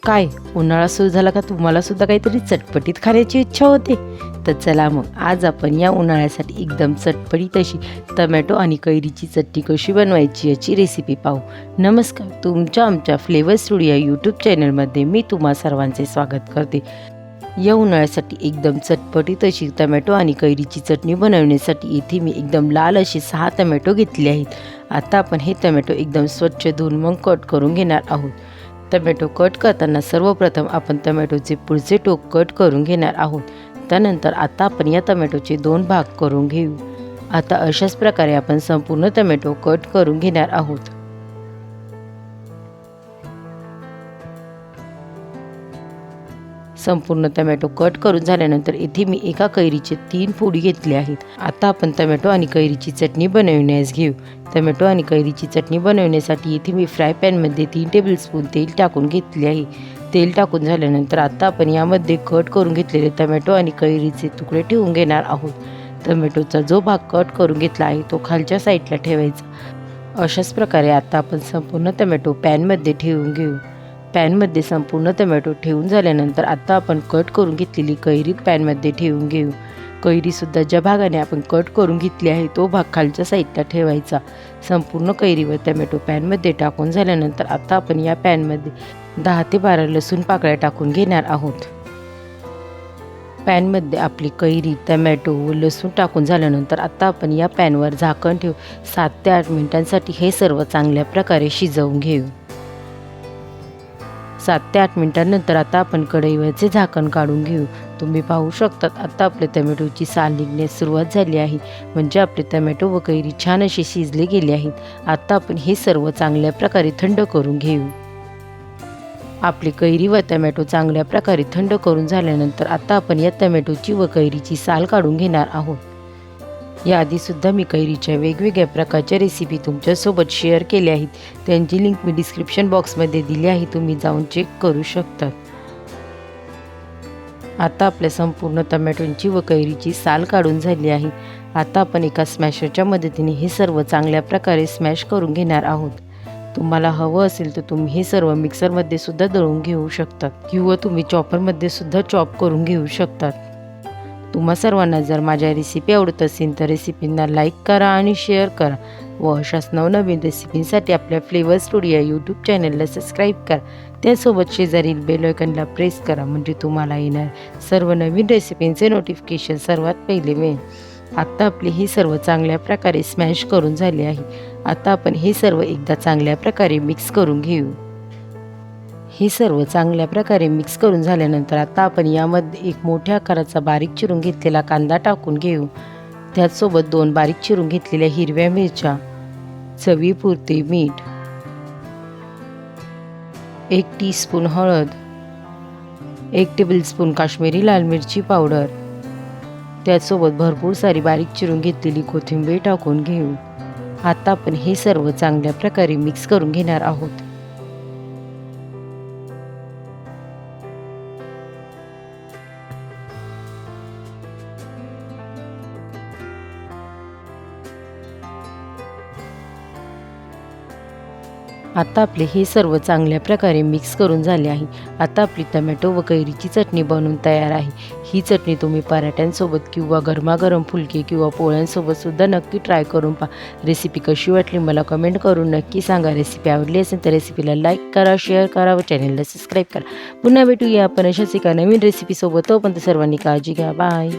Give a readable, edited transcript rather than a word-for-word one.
काय उन्हाळा सुरू झाला का तुम्हाला सुद्धा काहीतरी चटपटीत खाण्याची इच्छा होते? तर चला मग आज आपण या उन्हाळ्यासाठी एकदम चटपटीत अशी टमॅटो आणि कैरीची चटणी कशी बनवायची याची रेसिपी पाहू. नमस्कार, तुमच्या आमच्या फ्लेवर स्टुडिओ यूट्यूब चॅनलमध्ये मी तुम्हा सर्वांचे स्वागत करते. या उन्हाळ्यासाठी एकदम चटपटीत अशी टमॅटो आणि कैरीची चटणी बनवण्यासाठी इथे मी एकदम लाल असे 6 टमॅटो घेतले आहेत. आता आपण हे टमॅटो एकदम स्वच्छ धुवून मग कट करून घेणार आहोत. टमॅटो कट करताना सर्वप्रथम आपण टमॅटोचे पुढचे टोक कट करून घेणार आहोत. त्यानंतर आता आपण या टमॅटोचे 2 भाग करून घेऊ. आता अशाच प्रकारे आपण संपूर्ण टमॅटो कट करून घेणार आहोत. संपूर्ण टमॅटो कट करून झाल्यानंतर इथे मी एका कैरीचे 3 फोडी घेतले आहेत. आता आपण टमॅटो आणि कैरीची चटणी बनवण्यास घेऊ. टमॅटो आणि कैरीची चटणी बनवण्यासाठी इथे मी फ्राय पॅनमध्ये 3 टेबलस्पून तेल टाकून घेतले आहे. तेल टाकून झाल्यानंतर आता आपण यामध्ये कट करून घेतलेले टमॅटो आणि कैरीचे तुकडे ठेवून घेणार आहोत. टमॅटोचा जो भाग कट करून घेतला आहे तो खालच्या साईडला ठेवायचा. अशाच प्रकारे आता आपण संपूर्ण टमॅटो पॅनमध्ये ठेवून घेऊ. पॅनमध्ये संपूर्ण टमॅटो ठेवून झाल्यानंतर आता आपण कट करून घेतलेली कैरी पॅनमध्ये ठेवून घेऊ. कैरीसुद्धा ज्या भागाने आपण कट करून घेतली आहे तो भाग खालच्या साईडला ठेवायचा. संपूर्ण कैरी व टमॅटो पॅनमध्ये टाकून झाल्यानंतर आता आपण या पॅनमध्ये 10 ते 12 लसूण पाकळ्या टाकून घेणार आहोत. पॅनमध्ये आपली कैरी, टमॅटो व लसूण टाकून झाल्यानंतर आता आपण या पॅनवर झाकण ठेवू 7 ते 8 मिनिटांसाठी हे सर्व चांगल्या प्रकारे शिजवून घेऊ. 7 ते 8 मिनिटांनंतर आता आपण कढईवरचे झाकण काढून घेऊ. तुम्ही पाहू शकतात आता आपल्या टमॅटोची साल निघण्यास सुरुवात झाली आहे. म्हणजे आपले टमॅटो व कैरी छान असे शिजले गेले आहेत. आता आपण हे सर्व चांगल्या प्रकारे थंड करून घेऊ. आपली कैरी व टमॅटो चांगल्या प्रकारे थंड करून झाल्यानंतर आता आपण या टमॅटोची व कैरीची साल काढून घेणार आहोत. याआधीसुद्धा मी कैरीच्या वेगवेगळ्या प्रकारच्या रेसिपी तुमच्यासोबत शेअर केल्या आहेत. त्यांची लिंक मी डिस्क्रिप्शन बॉक्समध्ये दिली आहे, तुम्ही जाऊन चेक करू शकता. आता आपल्या संपूर्ण टमॅटोची व कैरीची साल काढून झाली आहे. आता आपण एका स्मॅशरच्या मदतीने हे सर्व चांगल्या प्रकारे स्मॅश करून घेणार आहोत. तुम्हाला हवं असेल तर तुम्ही हे सर्व मिक्सरमध्ये सुद्धा दळून घेऊ शकतात किंवा तुम्ही चॉपरमध्ये सुद्धा चॉप करून घेऊ शकतात. तुम्हा सर्वांना जर माझ्या रेसिपी आवडत असेल तर रेसिपींना लाईक करा आणि शेअर करा व अशाच नवनवीन रेसिपींसाठी आपल्या फ्लेवर स्टुडिओ यूट्यूब चॅनलला सबस्क्राईब करा. त्यासोबत शेजारील बेल आयकॉनला प्रेस करा म्हणजे तुम्हाला येणार सर्व नवीन रेसिपींचे नोटिफिकेशन सर्वात पहिले मिळेल. आता आपले हे सर्व चांगल्या प्रकारे स्मॅश करून झाले आहे. आता आपण हे सर्व एकदा चांगल्या प्रकारे मिक्स करून घेऊ. हे सर्व चांगल्या प्रकारे मिक्स करून झाल्यानंतर आता आपण यामध्ये एक मोठ्या आकाराचा बारीक चिरून घेतलेला कांदा टाकून घेऊ. त्याचसोबत 2 बारीक चिरून घेतलेल्या हिरव्या मिरच्या, चवीपुरते मीठ, 1 टीस्पून हळद, 1 टेबलस्पून काश्मीरी लाल मिरची पावडर, त्याचसोबत भरपूर सारी बारीक चिरून घेतलेली कोथिंबीर टाकून घेऊ. आता आपण हे सर्व चांगल्या प्रकारे मिक्स करून घेणार आहोत. आता आपले हे सर्व चांगल्या प्रकारे मिक्स करून झाले आहे. आता आपली टमॅटो व कैरीची चटणी बनवून तयार आहे. ही चटणी तुम्ही पराठ्यांसोबत किंवा गरमागरम फुलके किंवा पोळ्यांसोबत सुद्धा नक्की ट्राय करून पहा. रेसिपी कशी वाटली मला कमेंट करून नक्की सांगा. रेसिपी आवडली असेल तर रेसिपीला लाईक करा, शेअर करा व चॅनलला सबस्क्राईब करा. पुन्हा भेटूया आपण अशाच एका नवीन रेसिपीसोबत. तोपर्यंत सर्वांनी काळजी घ्या. बाय.